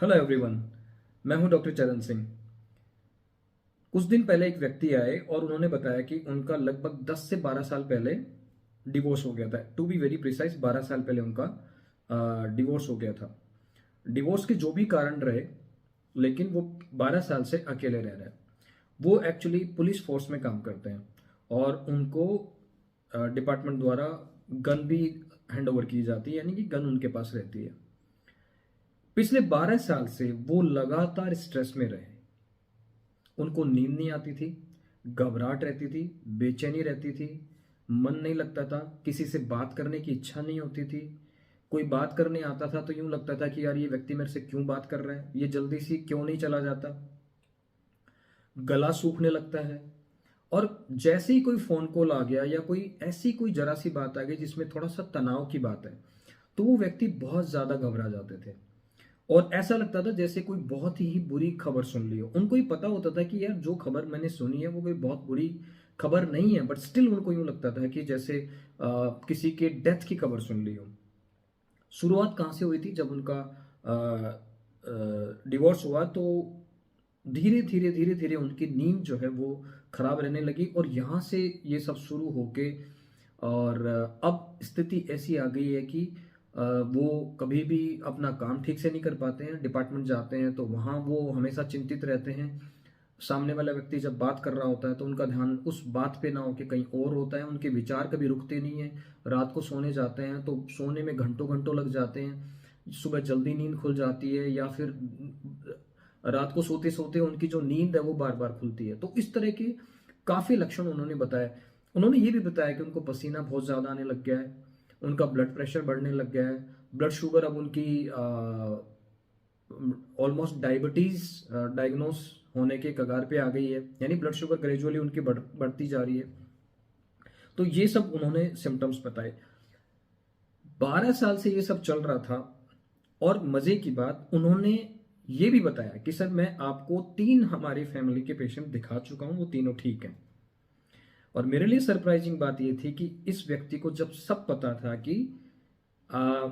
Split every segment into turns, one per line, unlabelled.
Hello everyone. मैं हूं doctor चरण सिंह। कुछ दिन पहले एक व्यक्ति आए और उन्होंने बताया कि उनका लगभग 10 से 12 साल पहले डिवोर्स हो गया था। टू बी वेरी प्रिसाइज 12 साल पहले उनका डिवोर्स हो गया था। डिवोर्स के जो भी कारण रहे, लेकिन वो 12 साल से अकेले रह रहे हैं। वो एक्चुअली पुलिस फोर्स में काम करते हैं और उनको डिपार्टमेंट द्वारा गन भी हैंड ओवर की जाती है, यानी कि गन उनके पास रहती है। पिछले 12 साल से वो लगातार स्ट्रेस में रहे। उनको नींद नहीं आती थी, घबराहट रहती थी, बेचैनी रहती थी, मन नहीं लगता था, किसी से बात करने की इच्छा नहीं होती थी। कोई बात करने आता था तो यूं लगता था कि यार ये व्यक्ति मेरे से क्यों बात कर रहा है, ये जल्दी से क्यों नहीं चला जाता। गला सूखने लगता है। और जैसे ही कोई फोन कॉल आ गया या कोई ऐसी कोई जरा सी बात आ गई जिसमें थोड़ा सा तनाव की बात है, तो वो व्यक्ति बहुत ज्यादा घबरा जाते थे और ऐसा लगता था जैसे कोई बहुत ही बुरी खबर सुन ली हो। उनको ही पता होता था कि यार जो खबर मैंने सुनी है वो कोई बहुत बुरी खबर नहीं है, बट स्टिल उनको यूं लगता था कि जैसे किसी के डेथ की खबर सुन ली हो। शुरुआत कहाँ से हुई थी? जब उनका डिवोर्स हुआ तो धीरे धीरे उनकी नींद जो है वो खराब रहने लगी और यहाँ से ये सब शुरू होके और अब स्थिति ऐसी आ गई है कि वो कभी भी अपना काम ठीक से नहीं कर पाते हैं। डिपार्टमेंट जाते हैं तो वहाँ वो हमेशा चिंतित रहते हैं। सामने वाला व्यक्ति जब बात कर रहा होता है तो उनका ध्यान उस बात पे ना हो कि कहीं और होता है। उनके विचार कभी रुकते नहीं है। रात को सोने जाते हैं तो सोने में घंटों घंटों लग जाते हैं। सुबह जल्दी नींद खुल जाती है या फिर रात को सोते सोते उनकी जो नींद है वो बार बार खुलती है। तो इस तरह के काफी लक्षण उन्होंने बताया। उन्होंने ये भी बताया कि उनको पसीना बहुत ज्यादा आने लग गया है, उनका ब्लड प्रेशर बढ़ने लग गया है, ब्लड शुगर अब उनकी ऑलमोस्ट डायबिटीज डायग्नोस होने के कगार पे आ गई है, यानी ब्लड शुगर ग्रेजुअली उनकी बढ़ती जा रही है। तो ये सब उन्होंने सिम्टम्स बताए। 12 साल से ये सब चल रहा था और मजे की बात उन्होंने ये भी बताया कि सर मैं आपको 3 हमारी फैमिली के पेशेंट दिखा चुका हूं, वो तीनों ठीक हैं। और मेरे लिए सरप्राइजिंग बात ये थी कि इस व्यक्ति को जब सब पता था कि आ,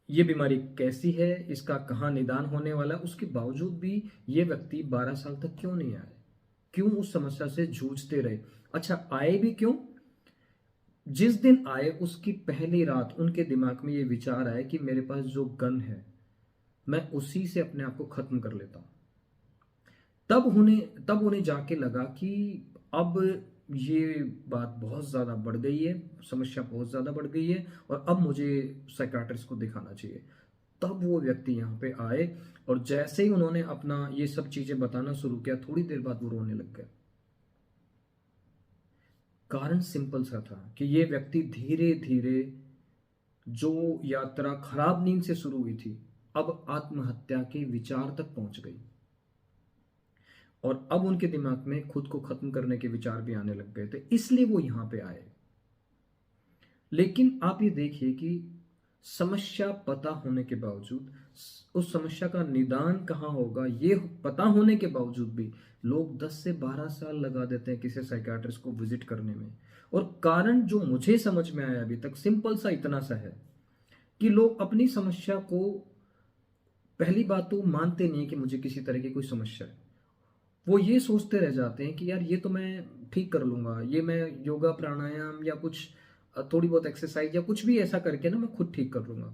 ये बीमारी कैसी है, इसका कहाँ निदान होने वाला है, उसके बावजूद भी ये व्यक्ति 12 साल तक क्यों नहीं आए? क्यों उस समस्या से जूझते रहे? अच्छा, आए भी क्यों? जिस दिन आए उसकी पहली रात उनके दिमाग में ये विचार आया कि मेरे पास जो गन है मैं उसी से अपने आप को खत्म कर लेता हूं। तब उन्हें जाके लगा कि अब ये बात बहुत ज्यादा बढ़ गई है, समस्या बहुत ज्यादा बढ़ गई है और अब मुझे साइकाट्रिस्ट को दिखाना चाहिए। तब वो व्यक्ति यहाँ पे आए और जैसे ही उन्होंने अपना ये सब चीजें बताना शुरू किया, थोड़ी देर बाद वो रोने लग गए। कारण सिंपल सा था कि ये व्यक्ति धीरे धीरे जो यात्रा खराब नींद से शुरू हुई थी अब आत्महत्या के विचार तक पहुंच गई और अब उनके दिमाग में खुद को खत्म करने के विचार भी आने लग गए थे, इसलिए वो यहां पे आए। लेकिन आप ये देखिए कि समस्या पता होने के बावजूद, उस समस्या का निदान कहाँ होगा ये पता होने के बावजूद भी लोग 10 से 12 साल लगा देते हैं किसी साइकियाट्रिस्ट को विजिट करने में। और कारण जो मुझे समझ में आया अभी तक सिंपल सा इतना सा है कि लोग अपनी समस्या को, पहली बात तो मानते नहीं कि मुझे किसी तरह की कोई समस्या है। वो ये सोचते रह जाते हैं कि यार ये तो मैं ठीक कर लूंगा, ये मैं योगा प्राणायाम या कुछ थोड़ी बहुत एक्सरसाइज या कुछ भी ऐसा करके ना मैं खुद ठीक कर लूंगा।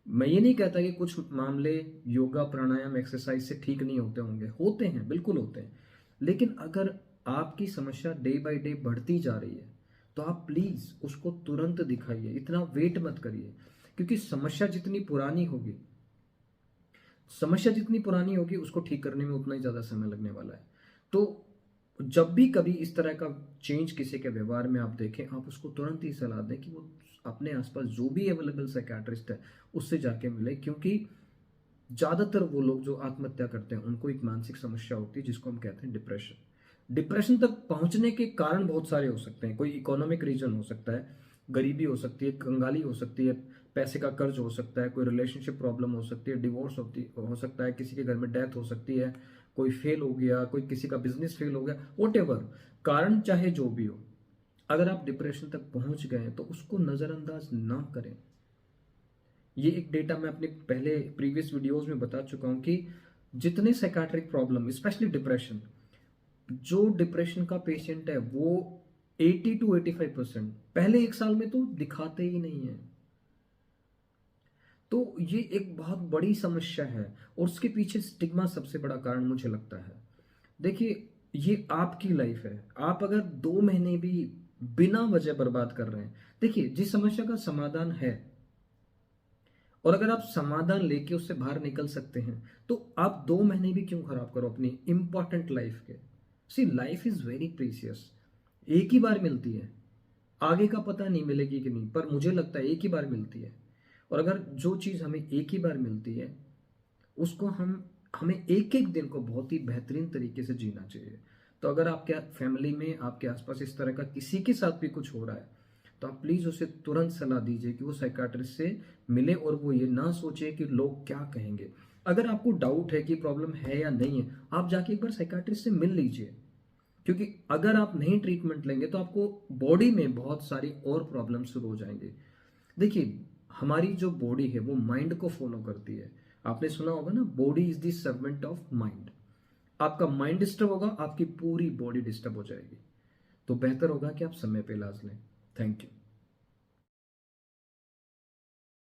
मैं ये नहीं कहता कि कुछ मामले योगा प्राणायाम एक्सरसाइज से ठीक नहीं होते होंगे, होते हैं, बिल्कुल होते हैं। लेकिन अगर आपकी समस्या डे बाय डे बढ़ती जा रही है तो आप प्लीज उसको तुरंत दिखाइए, इतना वेट मत करिए। क्योंकि समस्या जितनी पुरानी होगी उसको ठीक करने में उतना ही ज्यादा समय लगने वाला है। तो जब भी कभी इस तरह का चेंज किसी के व्यवहार में आप देखें, आप उसको तुरंत ही सलाह दें कि वो अपने आसपास जो भी अवेलेबल साइकियाट्रिस्ट है उससे जाके मिले। क्योंकि ज्यादातर वो लोग जो आत्महत्या करते हैं उनको एक मानसिक समस्या होती है जिसको हम कहते हैं डिप्रेशन। डिप्रेशन तक पहुंचने के कारण बहुत सारे हो सकते हैं। कोई इकोनॉमिक रीजन हो सकता है, गरीबी हो सकती है, कंगाली हो सकती है, पैसे का कर्ज हो सकता है, कोई रिलेशनशिप प्रॉब्लम हो सकती है, डिवोर्स हो सकता है, किसी के घर में डेथ हो सकती है, कोई फेल हो गया, कोई किसी का बिजनेस फेल हो गया, वॉट कारण चाहे जो भी हो। अगर आप डिप्रेशन तक पहुंच गए तो उसको नजरअंदाज ना करें। ये एक डेटा मैं अपने पहले प्रीवियस वीडियोस में बता चुका हूं कि जितने साइकाट्रिक प्रॉब्लम, स्पेशली डिप्रेशन, जो डिप्रेशन का पेशेंट है वो 80 to 85% पहले एक साल में तो दिखाते ही नहीं है। तो ये एक बहुत बड़ी समस्या है और उसके पीछे स्टिग्मा सबसे बड़ा कारण मुझे लगता है। देखिए, ये आपकी लाइफ है, आप अगर 2 महीने भी बिना वजह बर्बाद कर रहे हैं, देखिए जिस समस्या का समाधान है और अगर आप समाधान लेके उससे बाहर निकल सकते हैं तो आप 2 महीने भी क्यों खराब करो अपनी इंपॉर्टेंट लाइफ के। सी, लाइफ इज वेरी प्रीसियस, एक ही बार मिलती है, आगे का पता नहीं मिलेगी कि नहीं, पर मुझे लगता है एक ही बार मिलती है। और अगर जो चीज़ हमें एक ही बार मिलती है उसको हमें एक एक दिन को बहुत ही बेहतरीन तरीके से जीना चाहिए। तो अगर आपके फैमिली में आपके आसपास इस तरह का किसी के साथ भी कुछ हो रहा है तो आप प्लीज़ उसे तुरंत सलाह दीजिए कि वो साइकाट्रिस्ट से मिले और वो ये ना सोचे कि लोग क्या कहेंगे। अगर आपको डाउट है कि प्रॉब्लम है या नहीं है, आप जाके एक बार साइकाट्रिस्ट से मिल लीजिए, क्योंकि अगर आप नहीं ट्रीटमेंट लेंगे तो आपको बॉडी में बहुत सारी और प्रॉब्लम शुरू हो जाएंगे। देखिए, हमारी जो बॉडी है वो माइंड को फॉलो करती है। आपने सुना होगा ना, body is the servant of mind. आपका माइंड डिस्टर्ब होगा, आपकी पूरी बॉडी डिस्टर्ब हो जाएगी। तो बेहतर होगा कि आप समय पे इलाज लें। Thank you.